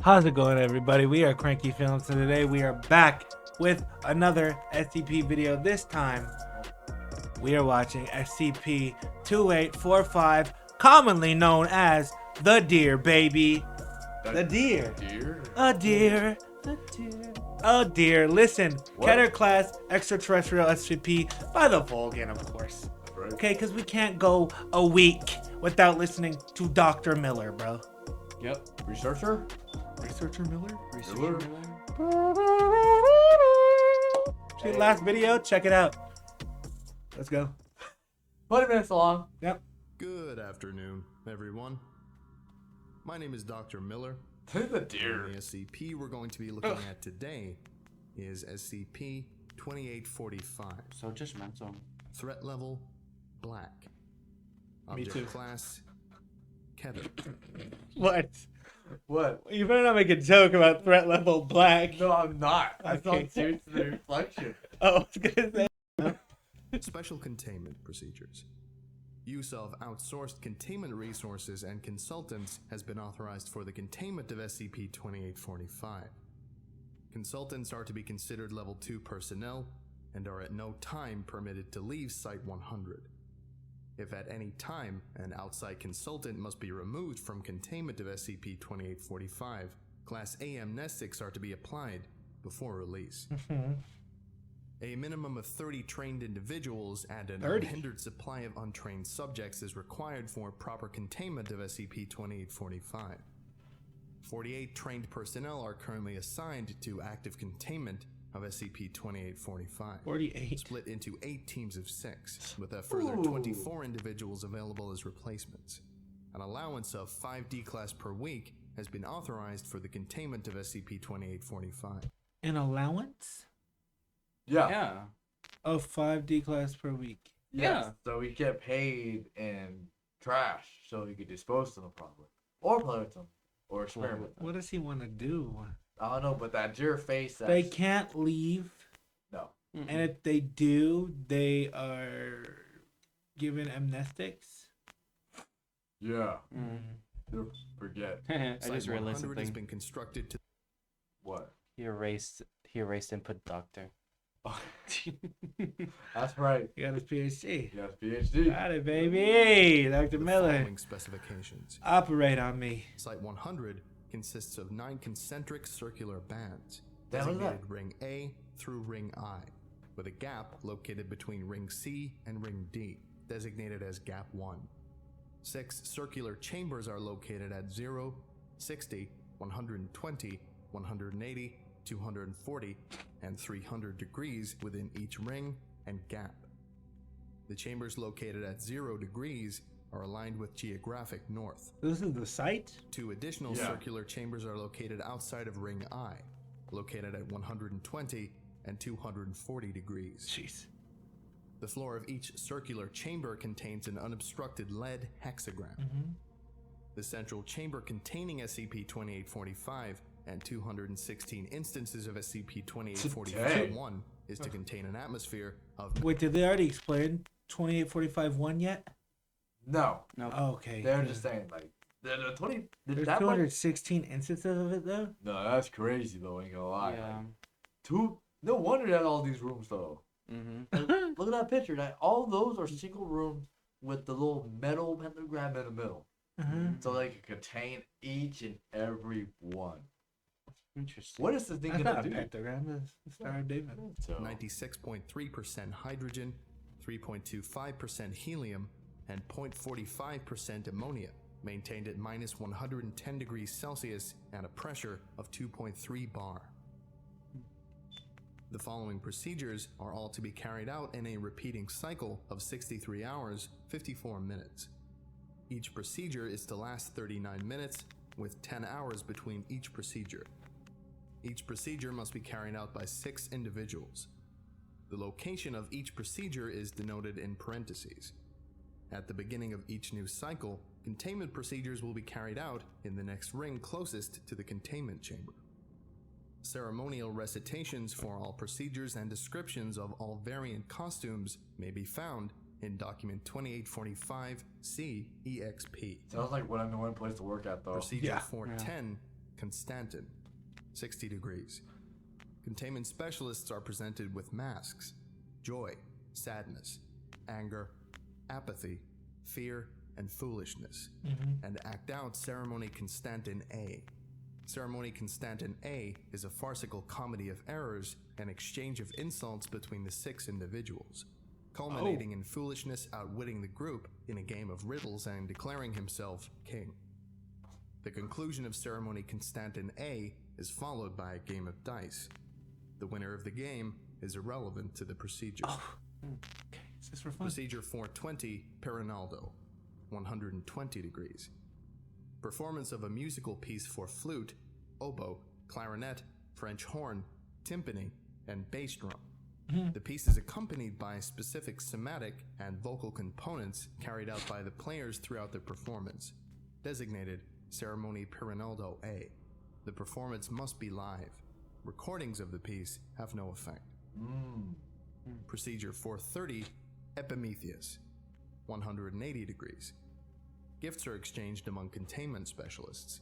How's it going, everybody? We are Cranky Films, and today we are back with another SCP video. This time, we are watching SCP-2845, commonly known as the Deer Baby. The Deer. A deer. A deer. Listen, Keter class extraterrestrial SCP by the Volgan, of course. Right. Okay, because we can't go a week without listening to Dr. Miller, bro. Yep. Researcher Miller. See the last video? Check it out. Let's go. 20 minutes long. Yep. Good afternoon, everyone. My name is Dr. Miller. The deer. The SCP we're going to be looking at today is SCP-2845. So judgmental. Threat level, black. Me Object too. class, Keter. What? What? You better not make a joke about threat level black. No, I'm not. I Okay. thought serious to the reflection. Oh, I was gonna say. Special containment procedures. Use of outsourced containment resources and consultants has been authorized for the containment of SCP-2845. Consultants are to be considered Level 2 personnel and are at no time permitted to leave Site-100. If at any time an outside consultant must be removed from containment of SCP-2845, Class A amnestics are to be applied before release. A minimum of 30 trained individuals and an 30? unhindered supply of untrained subjects is required for proper containment of SCP-2845. 48 trained personnel are currently assigned to active containment of SCP-2845. 48. Split into 8 teams of 6, with a further 24 individuals available as replacements. An allowance of 5 D-Class per week has been authorized for the containment of SCP-2845. An allowance Yeah. Yeah. of 5 D class per week. Yes. Yeah. So we get paid in trash so he could dispose of them properly. Or play with them. Or experiment. What does he want to do? I don't know, but that deer face. They can't leave, No. and if they do, they are given amnestics. Yeah. Mm. Forget. I just realized Site-100 has something. been constructed to What? He erased input doctor. That's right. He got his PhD. He has a PhD. Got it, baby. Dr. the Miller, following specifications. operate on me. Site-100 consists of 9 concentric circular bands, The hell is that? designated Ring A through Ring I, with a gap located between Ring C and Ring D, designated as Gap 1. 6 circular chambers are located at 0, 60, 120, 180, 240, and 300 degrees within each ring and gap. The chambers located at 0 degrees are aligned with geographic north. This is the site? 2 additional Yeah. circular chambers are located outside of Ring I, located at 120 and 240 degrees. Jeez. The floor of each circular chamber contains an unobstructed lead hexagram. The central chamber containing SCP-2845 and 216 instances of SCP-2845-1 is to contain an atmosphere of Wait, did they already explain 2845-1 yet? No. No. Oh, okay. They're just saying, like, the 20. There's That much? 216 instances of it, though? No, that's crazy, though. Ain't gonna lie. Yeah. Like, no wonder they had all these rooms, though. Mm-hmm. Look at that picture. That all those are single rooms with the little metal pentagram in the middle, so they can contain each and every one. Interesting. What is this thing That's gonna not a do? pentagram, that's the Star of David. So, 96.3% hydrogen, 3.25% helium, and 0.45% ammonia, maintained at minus 110 degrees Celsius and a pressure of 2.3 bar. The following procedures are all to be carried out in a repeating cycle of 63 hours, 54 minutes. Each procedure is to last 39 minutes, with 10 hours between each procedure. Each procedure must be carried out by 6 individuals. The location of each procedure is denoted in parentheses. At the beginning of each new cycle, containment procedures will be carried out in the next ring closest to the containment chamber. Ceremonial recitations for all procedures and descriptions of all variant costumes may be found in Document 2845-C-EXP. sounds like what I'm going place to work at, though. Procedure Yeah. 410 Constantin, 60 degrees. Containment specialists are presented with masks: joy, sadness, anger, apathy, fear, and foolishness, and act out Ceremony Constantin A. Ceremony Constantin A is a farcical comedy of errors and exchange of insults between the 6 individuals, culminating in foolishness outwitting the group in a game of riddles and declaring himself king. The conclusion of Ceremony Constantin A is followed by a game of dice. The winner of the game is irrelevant to the procedure. Okay, is this for fun? Procedure 420, Perinaldo, 120 degrees. Performance of a musical piece for flute, oboe, clarinet, French horn, timpani, and bass drum. The piece is accompanied by specific somatic and vocal components carried out by the players throughout the performance, designated Ceremony Perinaldo A. The performance must be live. Recordings of the piece have no effect. Procedure 430, Epimetheus, 180 degrees. Gifts are exchanged among containment specialists.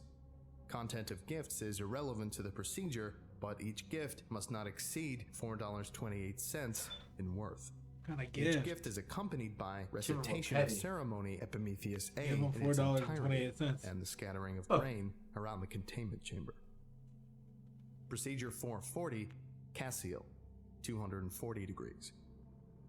Content of gifts is irrelevant to the procedure, but each gift must not exceed $4.28 in worth. What kind of Each gift? gift is accompanied by recitation penny. of ceremony Epimetheus A Give him in its entirety, $4.28. and the scattering of grain around the containment chamber. Procedure 440, Cassiel, 240 degrees.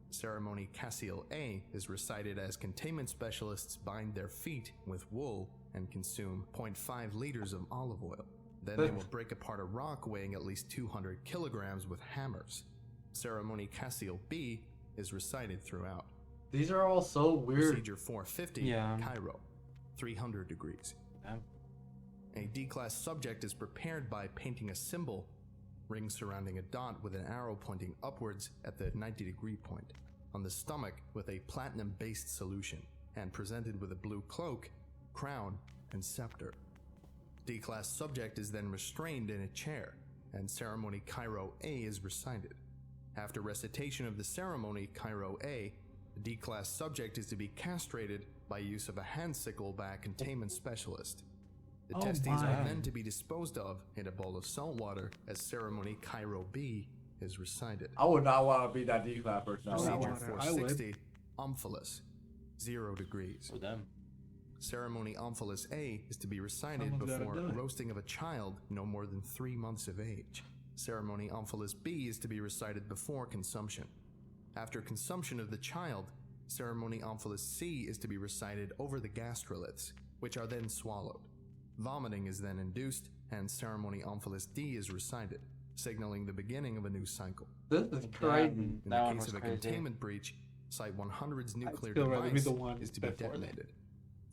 Ceremony Cassiel A is recited as containment specialists bind their feet with wool and consume 0.5 liters of olive oil. Then they will break apart a rock weighing at least 200 kilograms with hammers. Ceremony Cassiel B is recited throughout. These are all so weird. Procedure 450, Yeah. Cairo, 300 degrees. Damn. A D-class subject is prepared by painting a symbol, ring surrounding a dot with an arrow pointing upwards at the 90-degree point, on the stomach with a platinum-based solution, and presented with a blue cloak, crown, and scepter. D-class subject is then restrained in a chair, and ceremony Cairo A is recited. After recitation of the ceremony Cairo A, the D-class subject is to be castrated by use of a hand sickle by a containment specialist. The testes are then to be disposed of in a bowl of salt water as ceremony Cairo B is recited. I would not want to be that D-class person. Procedure water. I would. 460, Omphalos, 0 degrees. For them. Ceremony Omphalos A is to be recited Someone's gotta before do it. roasting of a child no more than 3 months of age. Ceremony Omphalos B is to be recited before consumption. After consumption of the child, ceremony Omphalos C is to be recited over the gastroliths, which are then swallowed. Vomiting is then induced, and ceremony Omphalos D is recited, signaling the beginning of a new cycle. This is crazy. In That the one case was of a crazy. containment breach, Site 100's nuclear still rather be device the one is to be before that. detonated,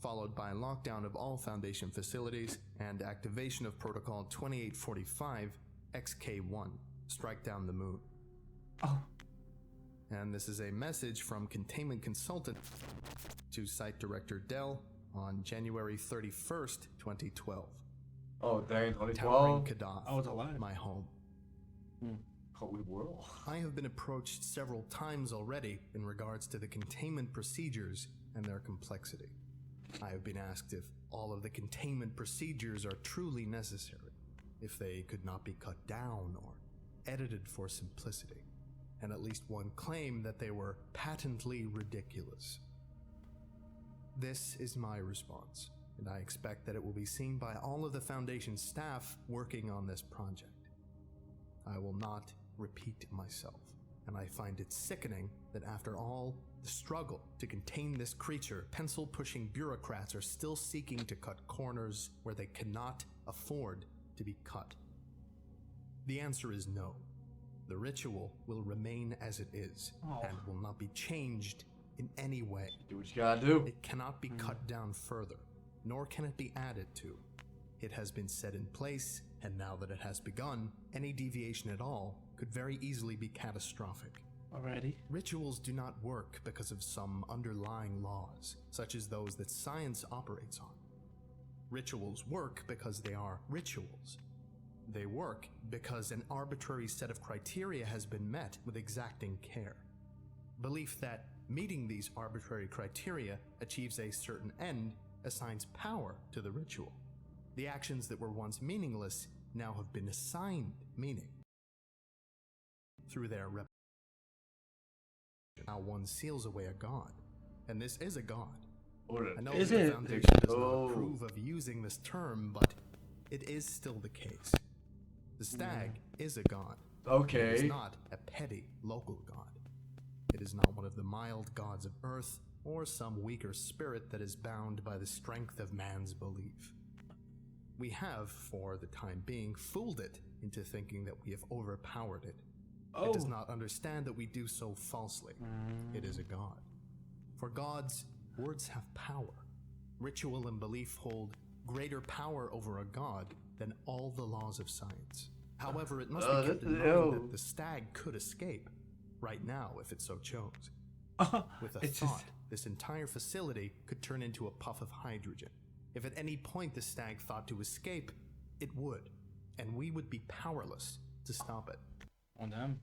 followed by lockdown of all Foundation facilities and activation of Protocol 2845 XK1, Strike Down the Moon. Oh, And this is a message from Containment Consultant to Site Director Dell on January 31st, 2012. Oh, dang, Towering 2012. Kadath, I was alive. my home. Holy world. I have been approached several times already in regards to the containment procedures and their complexity. I have been asked if all of the containment procedures are truly necessary, if they could not be cut down or edited for simplicity, and at least one claimed that they were patently ridiculous. This is my response, and I expect that it will be seen by all of the Foundation's staff working on this project. I will not repeat myself, and I find it sickening that after all the struggle to contain this creature, pencil-pushing bureaucrats are still seeking to cut corners where they cannot afford to be cut. The answer is no. The ritual will remain as it is, and will not be changed in any way. Do what you gotta do. It cannot be cut down further, nor can it be added to. It has been set in place, and now that it has begun, any deviation at all could very easily be catastrophic. already. Rituals do not work because of some underlying laws, such as those that science operates on. Rituals work because they are rituals. They work because an arbitrary set of criteria has been met with exacting care. Belief that meeting these arbitrary criteria achieves a certain end assigns power to the ritual. The actions that were once meaningless now have been assigned meaning through their repetition. Now one seals away a god, and this is a god. I know Is that the it? Foundation does Oh. not approve of using this term, but it is still the case. The stag is a god. It Okay. is not a petty local god. It is not one of the mild gods of earth or some weaker spirit that is bound by the strength of man's belief. We have, for the time being, fooled it into thinking that we have overpowered it. It does not understand that we do so falsely. It is a god. For gods, words have power. Ritual and belief hold greater power over a god than all the laws of science. However, it must be kept in mind that the stag could escape right now if it so chose. With a thought, this entire facility could turn into a puff of hydrogen. If at any point the stag thought to escape, it would, and we would be powerless to stop it. On them.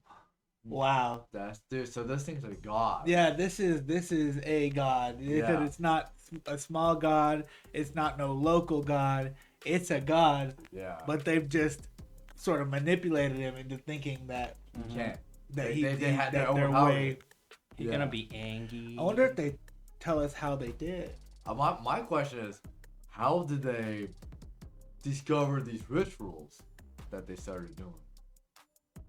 Wow. That's dude. So this thing's a god. Yeah, this is a god. Yeah. It's not a small god. It's not no local god. It's a god. Yeah. But they've just sort of manipulated him into thinking that you can't. that They had that their they're overpowered way. it. He's gonna be angry. I wonder if they tell us how they did. My question is, how did they discover these rituals that they started doing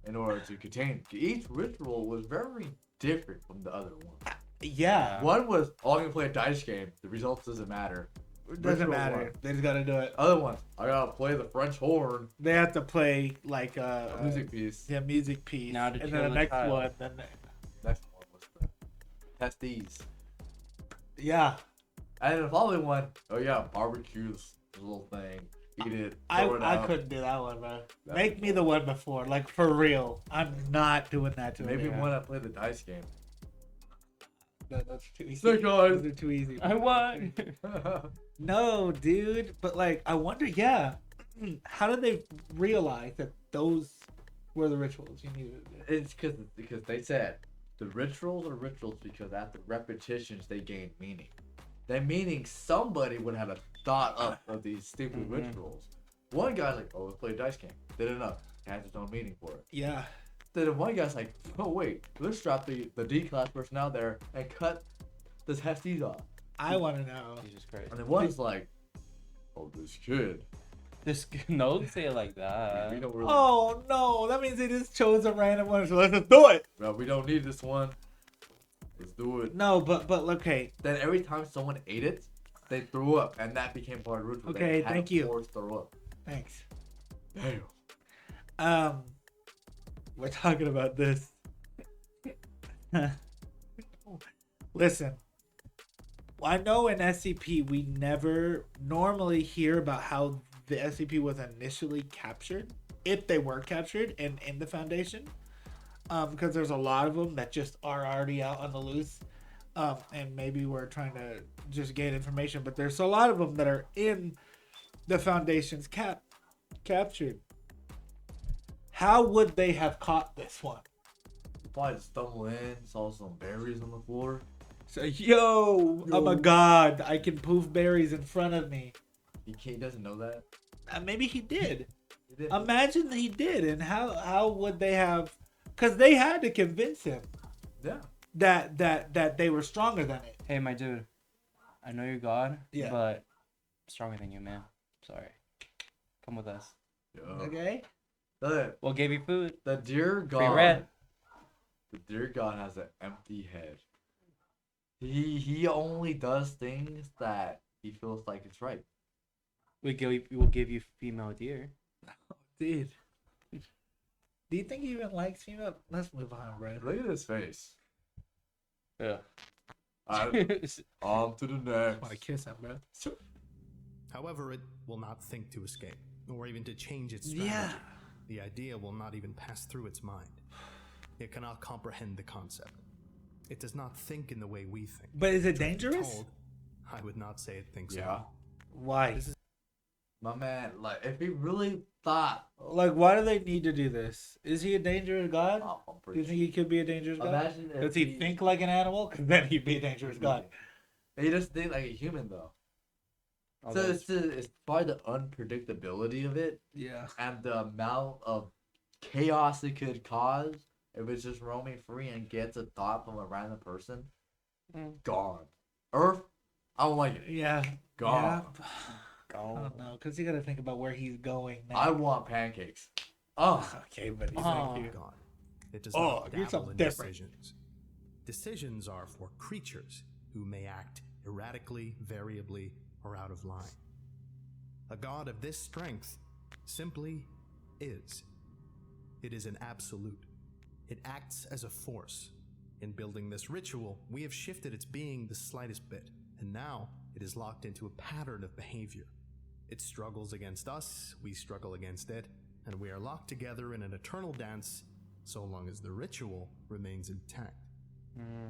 in order to contain? Each ritual was very different from the other one. Yeah, One was, oh, I'm gonna play a dice game. The results doesn't matter. it doesn't Ritual matter. one. They just gotta do it. Other ones, I gotta play the French horn, They have to play like a music piece. yeah, music piece. Now to and kill then the the next child. one, then Next one was the testes. yeah. And then the following one, oh yeah, barbecue this little thing, eat it, throw it I out. couldn't do that one, bro. That Make was me the one before, like for real. I'm not doing that to Maybe him. when I play the dice game. That's too easy. Snake eyes. Those are too easy. I won. No, dude. But like, I wonder. Yeah, how did they realize that those were the rituals you needed to do? It's because they said the rituals are rituals because after repetitions they gain meaning. That meaning somebody would have a thought up of these stupid rituals. One guy's like, oh, let's play a dice game. Did enough. Has its own meaning for it. Yeah. Then one guy's like, oh wait, let's drop the D-class person out there and cut the testes off. I want to know. Jesus Christ. And then one's like, oh, this kid. This no, don't say it like that. We don't really. Oh no, that means they just chose a random one. So let's just do it. Well, we don't need this one. Let's do it. No, but okay. Then every time someone ate it, they threw up, and that became part of the ritual. Okay, They had thank to you. force throw up. Thanks. Damn. We're talking about this. Listen, I know in SCP we never normally hear about how the SCP was initially captured, if they were captured and in the Foundation, because there's a lot of them that just are already out on the loose, and maybe we're trying to just gain information, but there's a lot of them that are in the Foundation's captured. How would they have caught this one? Probably just stumbled in, saw some berries on the floor. So, yo, I'm a god. I can poof berries in front of me. He doesn't know that. Maybe he did. He did. Imagine he did. And how would they have? Because they had to convince him Yeah. that they were stronger than it. Hey, my dude. I know you're God. Yeah. But I'm stronger than you, man. Sorry. Come with us. Yeah. Okay. We'll give you food. The dear Free God. rent. The dear God has an empty head. He only does things that he feels like it's right. We'll give you female deer. Dude. Do you think he even likes female? Let's move on, bro. Look at his face. Yeah. On to the I want to next. kiss him, bro. However, it will not think to escape, or even to change its strategy. Yeah. The idea will not even pass through its mind. It cannot comprehend the concept. It does not think in the way we think. But is it Truth be dangerous? told, I would not say it thinks Yeah. at all. Why? My man, like, if he really thought, Like, why do they need to do this? Is he a dangerous god? oh, I'm Do pretty you think he could be a dangerous god? Imagine if Does he think like an animal? Because then he'd be a dangerous god. He just think like a human though. So it's probably the unpredictability of it Yeah. and the amount of chaos it could cause if it's just roaming free and gets a thought from a random person. Gone. Earth, I don't like it. Yeah. Gone. Yeah. I don't know, because you got to think about where he's going now. I want pancakes. Oh. Okay, buddy. Oh. Thank you. God. It does Oh, not here's dabble something in different. decisions. Decisions are for creatures who may act erratically, variably, or out of line. A god of this strength simply is. It is an absolute. It acts as a force. In building this ritual, we have shifted its being the slightest bit, and now it is locked into a pattern of behavior. It struggles against us, we struggle against it, and we are locked together in an eternal dance so long as the ritual remains intact.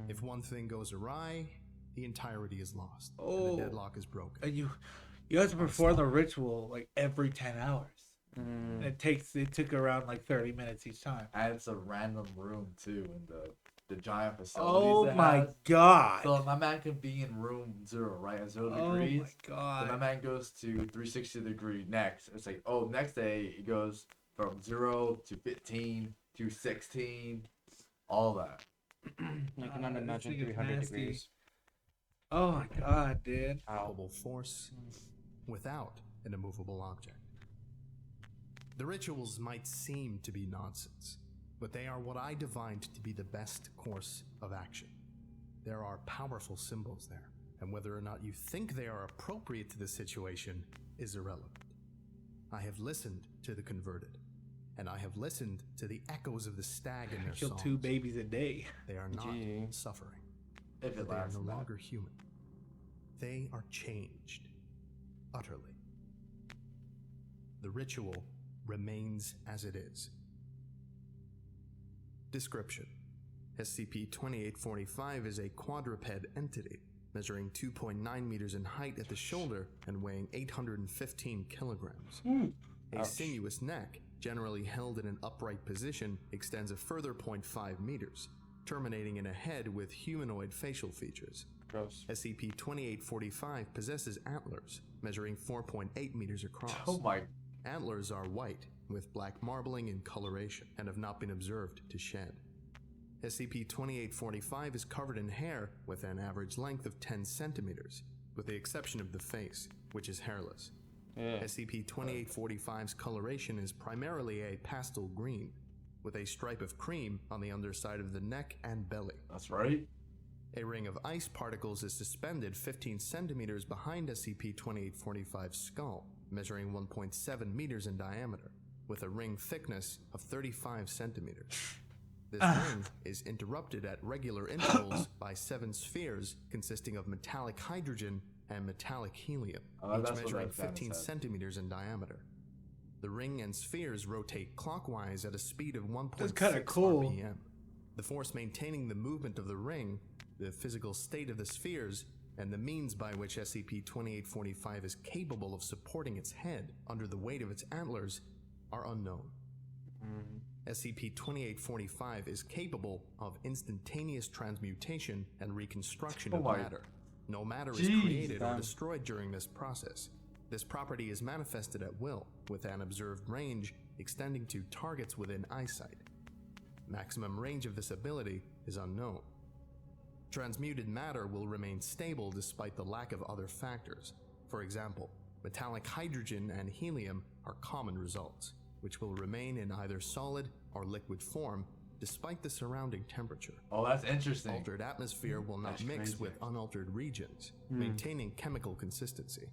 If one thing goes awry, the entirety is lost, and the deadlock is broken. And you have to perform the ritual like every 10 hours. And it took around like 30 minutes each time. And it's a random room too in the giant facilities. Oh it my has. god. So my man can be in room 0, right? At 0 Oh degrees. my god. Then my man goes to 360 degree next. It's like, oh, next day he goes from 0 to 15 to 16, all that. I cannot this imagine thing is 300 nasty. degrees. Oh my god, dude. Immovable force without an immovable object. The rituals might seem to be nonsense, but they are what I divined to be the best course of action. There are powerful symbols there, and whether or not you think they are appropriate to the situation is irrelevant. I have listened to the converted, and I have listened to the echoes of the stag in their Kill songs. 2 babies a day. They are not Gee. suffering. If it They are lasts no that. longer human. They are changed. Utterly. The ritual remains as it is. Description. SCP-2845 is a quadruped entity, measuring 2.9 meters in height at the shoulder and weighing 815 kilograms. A sinuous neck, generally held in an upright position, extends a further 0.5 meters, terminating in a head with humanoid facial features. Gross. SCP-2845 possesses antlers, measuring 4.8 meters across. Oh my. Antlers are white, with black marbling and coloration, and have not been observed to shed. SCP-2845 is covered in hair with an average length of 10 centimeters, with the exception of the face, which is hairless. Yeah. SCP-2845's coloration is primarily a pastel green, with a stripe of cream on the underside of the neck and belly. That's right. A ring of ice particles is suspended 15 centimeters behind SCP-2845's skull, measuring 1.7 meters in diameter, with a ring thickness of 35 centimeters. This ring is interrupted at regular intervals by 7 spheres consisting of metallic hydrogen and metallic helium, Oh, each that's what measuring that fan 15 said. centimeters in diameter. The ring and spheres rotate clockwise at a speed of 1.6 That's kinda cool. RPM. The force maintaining the movement of the ring, the physical state of the spheres, and the means by which SCP-2845 is capable of supporting its head under the weight of its antlers are unknown. SCP-2845 is capable of instantaneous transmutation and reconstruction Oh of my- matter. No matter is Jeez, created or damn. destroyed during this process. This property is manifested at will, with an observed range extending to targets within eyesight. Maximum range of this ability is unknown. Transmuted matter will remain stable despite the lack of other factors. For example, metallic hydrogen and helium are common results, which will remain in either solid or liquid form despite the surrounding temperature. Oh, that's interesting. Altered atmosphere will not That's mix crazy. with unaltered regions, maintaining chemical consistency.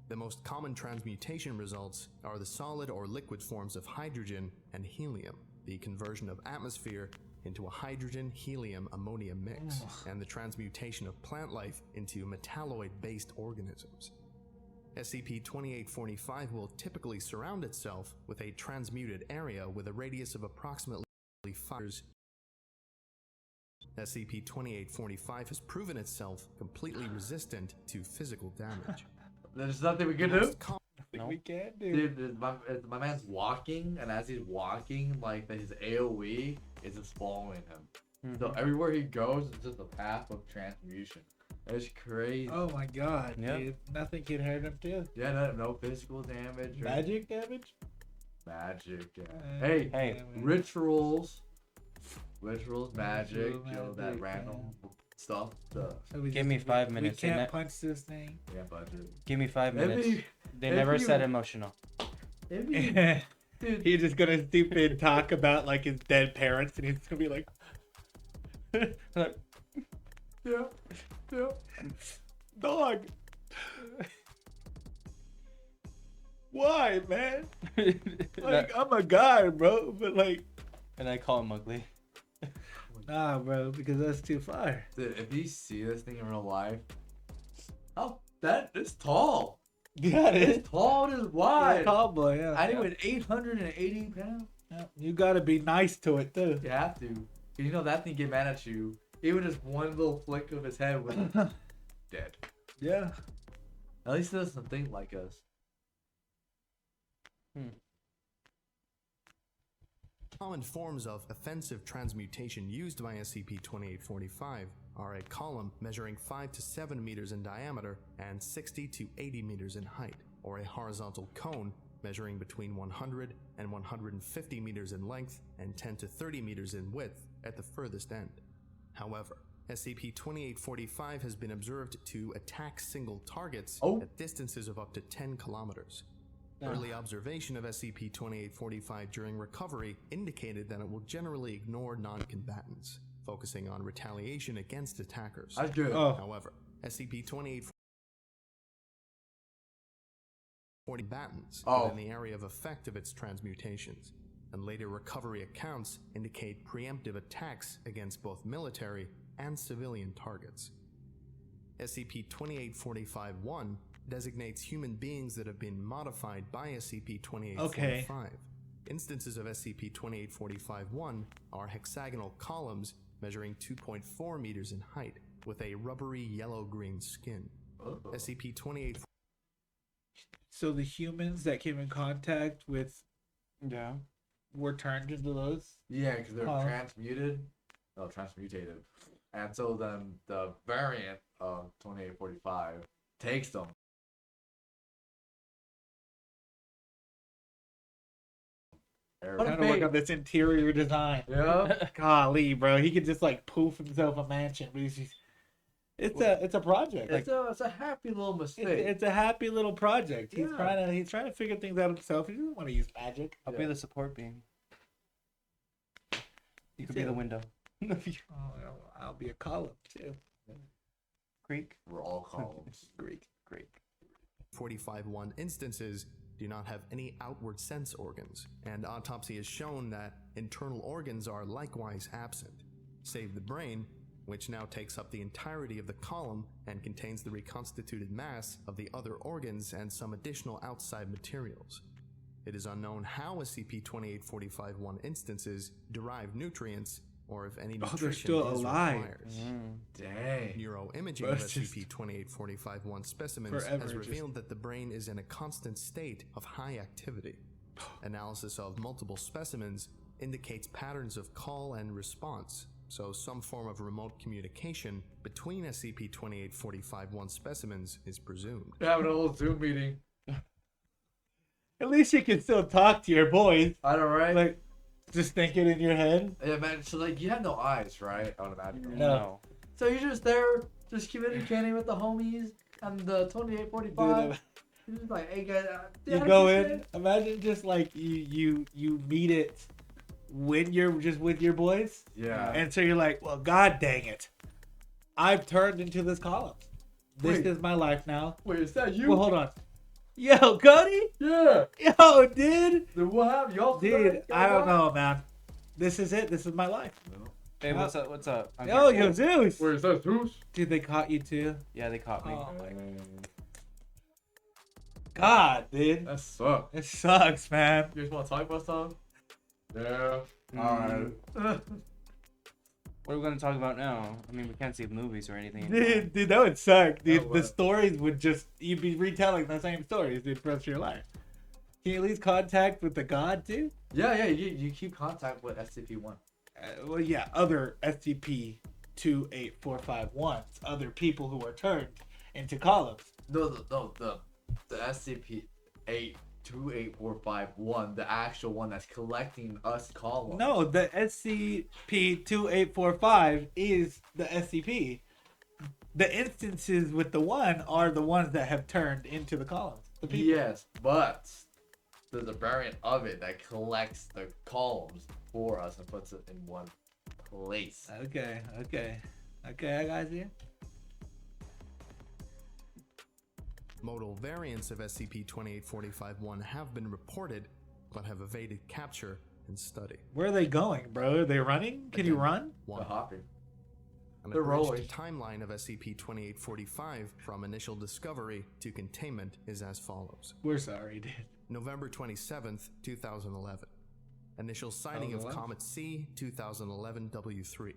The most common transmutation results are the solid or liquid forms of hydrogen and helium, the conversion of atmosphere into a hydrogen-helium-ammonia mix, and the transmutation of plant life into metalloid-based organisms. SCP-2845 will typically surround itself with a transmuted area with a radius of approximately 5 meters. SCP-2845 has proven itself completely resistant to physical damage. There's nothing we can do. Most common Nothing we can't do. Dude, my man's walking, and as he's walking, like his AoE is just following him. So everywhere he goes, it's just a path of transmutation. That's crazy. Oh my god, Yep. dude. Nothing can hurt him too. Yeah, no physical damage. Magic damage? Magic, yeah. Hey, Hey. rituals, magic, that magic, random stuff. So we Give me 5 minutes. We They can't ne- punch this thing. Yeah, budget. Give me 5 If minutes. you- They if never you- said emotional. If you, dude, He's just gonna stupid talk about like his dead parents, and he's gonna be like, Like, yeah. "Dog, why, man? Like, I'm a guy, bro, but like, and I call him ugly. nah, bro, because that's too far." Dude, if you see this thing in real life, oh, that is tall. Yeah, it is. It's tall, it is Yeah, wide. tall boy, yeah. I think with 880 pounds, Yeah. You gotta be nice to it too. you have to. 'Cause you know that thing get mad at you. Even just one little flick of his head was dead. Yeah. At least it doesn't think like us. Common forms of offensive transmutation used by SCP-2845 are a column measuring 5 to 7 meters in diameter and 60 to 80 meters in height, or a horizontal cone measuring between 100 and 150 meters in length and 10 to 30 meters in width at the furthest end. However, SCP-2845 has been observed to attack single targets at distances of up to 10 kilometers. Early observation of SCP-2845 during recovery indicated that it will generally ignore non-combatants, focusing on retaliation against attackers. That's good. Oh. However, SCP-2845 combatants within the area of effect of its transmutations, and later recovery accounts indicate preemptive attacks against both military and civilian targets. SCP-2845-1 designates human beings that have been modified by SCP-2845. Okay. Instances of SCP-2845-1 are hexagonal columns measuring 2.4 meters in height with a rubbery yellow-green skin. SCP-2845 So the humans that came in contact with Yeah. were turned into those. Yeah, because they're Huh. transmutated. And so then the variant of 2845 takes them. Trying to work on this interior design. Yeah. Golly, bro, he could just like poof himself a mansion, but it's a project. Like, It's a happy little mistake. it's a happy little project. He's Yeah. trying to figure things out himself. He doesn't want to use magic. I'll be the support beam. You could be the window. I'll be a column too. Greek. We're all columns. Greek. 45-1 instances do not have any outward sense organs, and autopsy has shown that internal organs are likewise absent, save the brain, which now takes up the entirety of the column and contains the reconstituted mass of the other organs and some additional outside materials. It is unknown how SCP-2845-1 instances derive nutrients, or if any they're nutrition still is alive. required. Dang. Neuroimaging Bro, of it's just SCP-2845-1 specimens forever has just- revealed that the brain is in a constant state of high activity. Analysis of multiple specimens indicates patterns of call and response, so some form of remote communication between SCP-2845-1 specimens is presumed. We're having a little Zoom meeting. At least you can still talk to your boys. I know, right? Like, just think it in your head. Yeah, man. So like, you have no eyes, right? I would imagine. No. So you're just there, just communicating with the homies and the 2845. Dude, You're just like, hey guys. you go in. Imagine just like you meet it when you're just with your boys, Yeah. and so you're like, well, god dang it, I've turned into this column. This Wait. is my life now. Wait, is that you? Well, hold on. Yo, Cody. Yeah. Yo, dude. Then what happened? Y'all. Dude, I don't know, man. This is it. This is my life. Hey, what's up? What's up? I'm Yo, here. yo, Zeus. Wait, is that Zeus? Dude, they caught you too. Yeah, they caught me. Oh my god, dude. That sucks. It sucks, man. You guys want to talk about something? Yeah. Alright. What are we gonna talk about now? I mean, we can't see movies or anything. Dude, that would suck. Dude, That the would. stories would just, you'd be retelling the same stories, dude, for the rest of your life. Can you at least contact with the god, too? Yeah, you keep contact with SCP-1. Well, yeah, other SCP SCP-28451. Other people who are turned into columns. No, the SCP-2845-1, the actual one that's collecting us columns. No, the SCP-2845 is the SCP. The instances with the 1 are the ones that have turned into the columns. The people. Yes, but there's a variant of it that collects the columns for us and puts it in one place. Okay, I got you. Modal variants of SCP-2845-1 have been reported, but have evaded capture and study. Where are they going, bro? Are they running? Can you run? The 1. hopping. An They're abridged rolling. timeline of SCP-2845 from initial discovery to containment is as follows. We're sorry, dude. November 27th, 2011. Initial sighting of 2011? Comet C 2011 W3.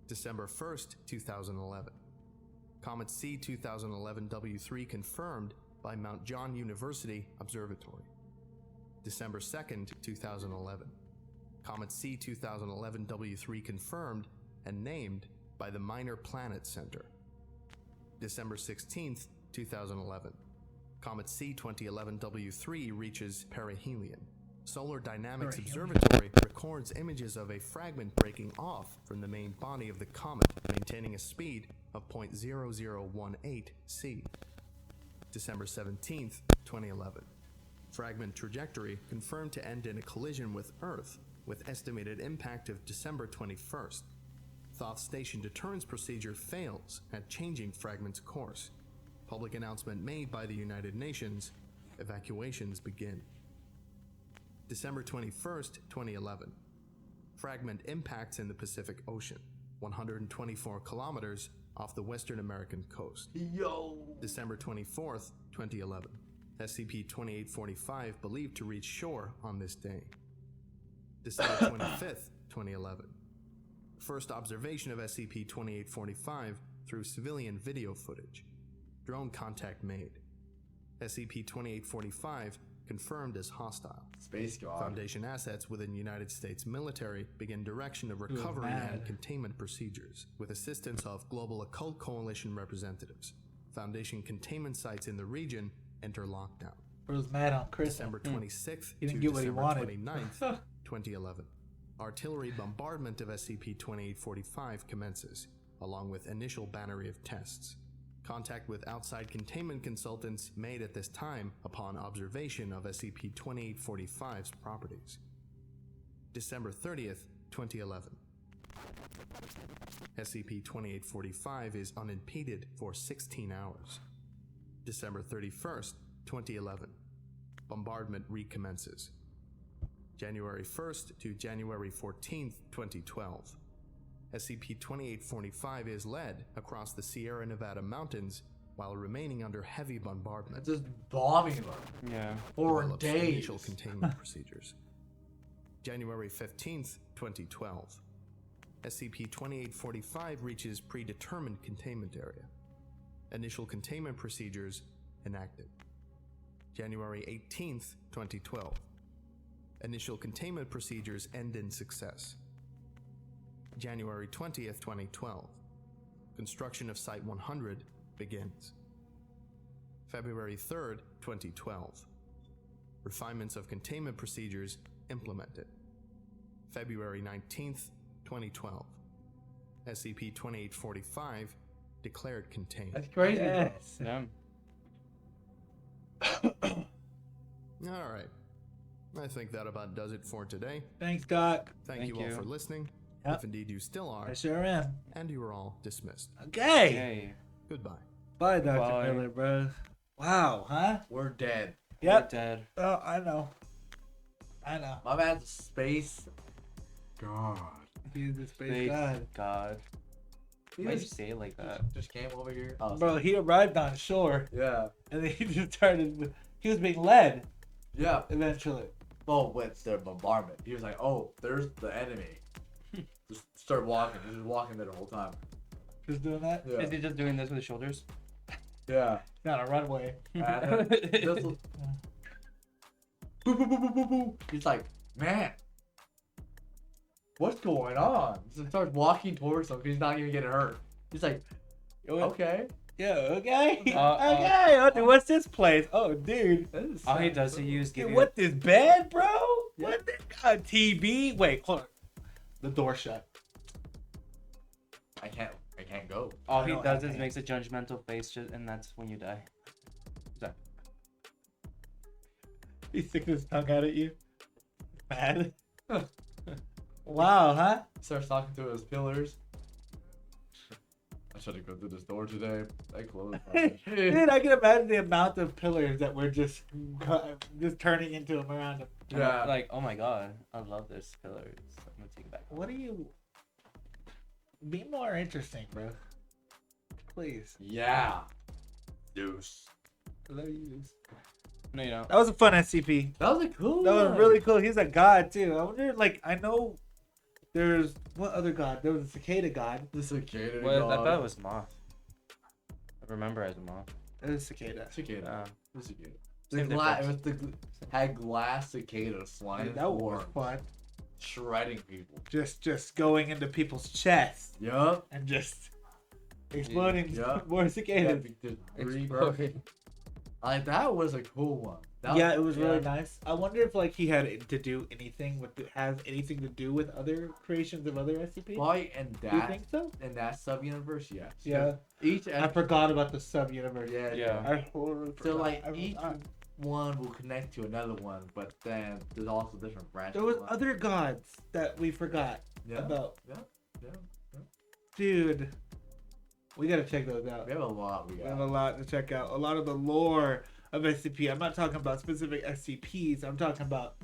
December 1st, 2011. Comet C 2011 W3 confirmed by Mount John University Observatory. December 2nd, 2011. Comet C 2011 W3 confirmed and named by the Minor Planet Center. December 16th, 2011. Comet C 2011 W3 reaches perihelion. Solar Dynamics Observatory records images of a fragment breaking off from the main body of the comet, maintaining a speed of 0.0018 c. December 17th, 2011. Fragment trajectory confirmed to end in a collision with Earth, with estimated impact of December 21st. Thoth Station deterrence procedure fails at changing fragment's course. Public announcement made by the United Nations. Evacuations begin. December 21st, 2011. Fragment impacts in the Pacific Ocean, 124 kilometers off the Western American coast. Yo! December 24th, 2011. SCP-2845 believed to reach shore on this day. December 25th, 2011. First observation of SCP-2845 through civilian video footage. Drone contact made. SCP-2845 confirmed as hostile. Space God. Foundation assets within United States military begin direction of recovery and containment procedures, with assistance of Global Occult Coalition representatives. Foundation containment sites in the region enter lockdown. Bro's mad on Chris. December 26th He didn't to get what he December wanted. 29th, 2011. Artillery bombardment of SCP-2845 commences, along with initial battery of tests. Contact with outside containment consultants made at this time upon observation of SCP-2845's properties. December 30th, 2011. SCP-2845 is unimpeded for 16 hours. December 31st, 2011. Bombardment recommences. January 1st to January 14th, 2012. SCP-2845 is led across the Sierra Nevada mountains while remaining under heavy bombardment. Just bombing them Yeah. for Develops days. Initial containment procedures. January 15th, 2012. SCP-2845 reaches predetermined containment area. Initial containment procedures enacted. January 18th, 2012. Initial containment procedures end in success. January 20th, 2012. Construction of Site 100 begins. February 3rd, 2012. Refinements of containment procedures implemented. February 19th, 2012. SCP-2845 declared contained. That's crazy. Yes. Yeah. Alright. I think that about does it for today. Thanks, Doc. Thank Thank you all you. for listening. Yep. If indeed you still are, I sure am. and you are all dismissed. Okay. Hey. Goodbye. Bye, Dr. Bye. Miller, bro. Wow, huh? We're dead. We're Yep. dead. Oh, I know. I know. My man's a space god. He's the space Space god. God. He Why'd you just, say it like that? just came over here. Oh, Bro, he arrived on shore, yeah. and then he just started. He was being led Yeah. eventually. Oh, with the bombardment. He was like, oh, there's the enemy. Just start walking. He was walking there the whole time. Just doing that. Yeah. Is he just doing this with his shoulders? Yeah. Not a runway. And then just boo, boo, boo, boo, boo, boo. He's like, man, what's going on? So he starts walking towards him because he's not gonna get hurt. He's like, okay. Yeah, okay. Okay. Oh, dude, what's this place? Oh, dude. All he does is use Dude, giving. what this bed, bro? Yeah. What this TV? Wait, hold on. The door shut. I can't go. All I he know, does I is can't. makes a judgmental face, and that's when you die. He sticks his tongue out at you. Mad. Wow, huh? Starts talking to his pillars. I should have go through this door today. I closed. Dude, I can imagine the amount of pillars that we're just turning into them around him. Yeah. Like, oh my god, I love this pillar. I'm gonna take it back. What are you? Be more interesting, bro. Please. Yeah. Deuce. I love you. No, you don't. That was a fun SCP. That was a cool That was one. really cool. He's a god too. I wonder, like, I know there's what other god? There was a cicada god. The cicada. Well, I god. thought it was moth. I remember as a moth. There's a cicada. Cicada. The cicada. Same The it difference. was had glass cicadas flying Dude, that was forward, fun. shredding people. Just going into people's chests Yup. and just exploding Yeah. more Yeah, cicadas. just three Exploding. Like that was a cool one. That Yeah, it was really nice. I wonder if like he had to do anything with have anything to do with other creations of other SCP. Probably in Do you that think so? sub universe, yes. Yeah. Each I forgot about the sub universe. yeah, Yeah. I totally So forgot. like I each forgot. one will connect to another one, but then there's also different branches. There was of them. other gods that we forgot yeah. about. Yeah. Dude, we gotta check those out. We have a lot. We have a lot to check out. A lot of the lore of SCP. I'm not talking about specific SCPs. I'm talking about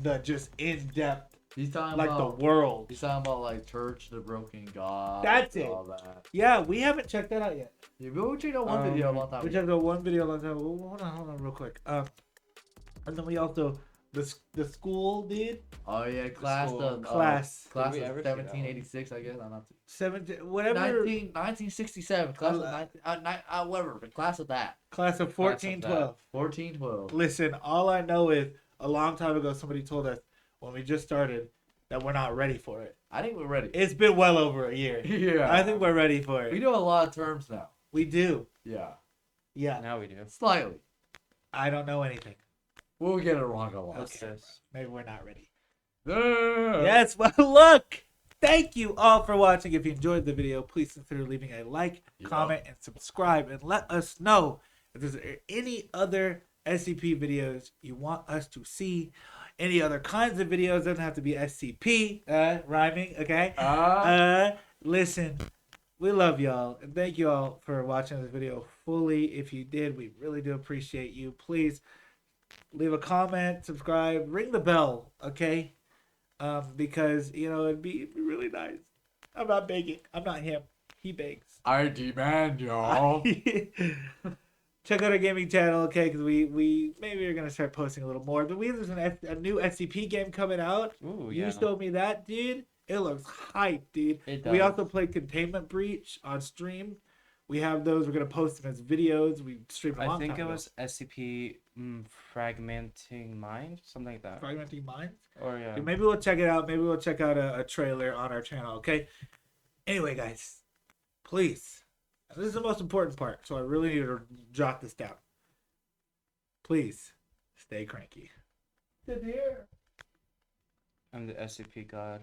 the just in-depth, He's talking like about the world. He's talking about like Church, the Broken God. That's and it. All that. Yeah, we haven't checked that out yet. Yeah, we checked out one video a long time We ago. checked out one video a long time ago. Hold on, real quick. And then we also the school dude. Oh yeah, class school. of Class. class Did we of ever see that one? 1786. I guess I'm not. 1967. Class of whatever. The class of that. Class of 1412. 1412. Listen, all I know is a long time ago somebody told us when we just started that we're not ready for it. I think we're ready. It's been well over a year. Yeah. I think we're ready for we it. know a lot of terms now. We do. Yeah. Yeah. Now we do. Slightly. I don't know anything. We'll get it wrong a lot. What's this? Maybe we're not ready. Yeah. Yes, well, look. Thank you all for watching. If you enjoyed the video, please consider leaving a like, Yeah. comment, and subscribe. And let us know if there's any other SCP videos you want us to see. Any other kinds of videos. Doesn't have to be SCP. Rhyming, okay? Listen, we love y'all. And thank you all for watching this video fully. If you did, we really do appreciate you. Please leave a comment, subscribe, ring the bell, okay? Because, you know, it'd be really nice. I'm not begging. I'm not him. He begs. I demand y'all. Check out our gaming channel, okay? Because we maybe we're gonna start posting a little more. But there's a new SCP game coming out. Ooh, You yeah. showed me that, dude. It looks hype, dude. It We does. also played Containment Breach on stream. We have those. We're gonna post them as videos. We streamed a long I think time it ago. was SCP Fragmenting Mind, something like that. Fragmenting Minds. Or yeah. Dude, maybe we'll check it out. Maybe we'll check out a trailer on our channel, okay? Anyway, guys, please. This is the most important part, so I really need to jot this down. Please, stay cranky. I'm the SCP god.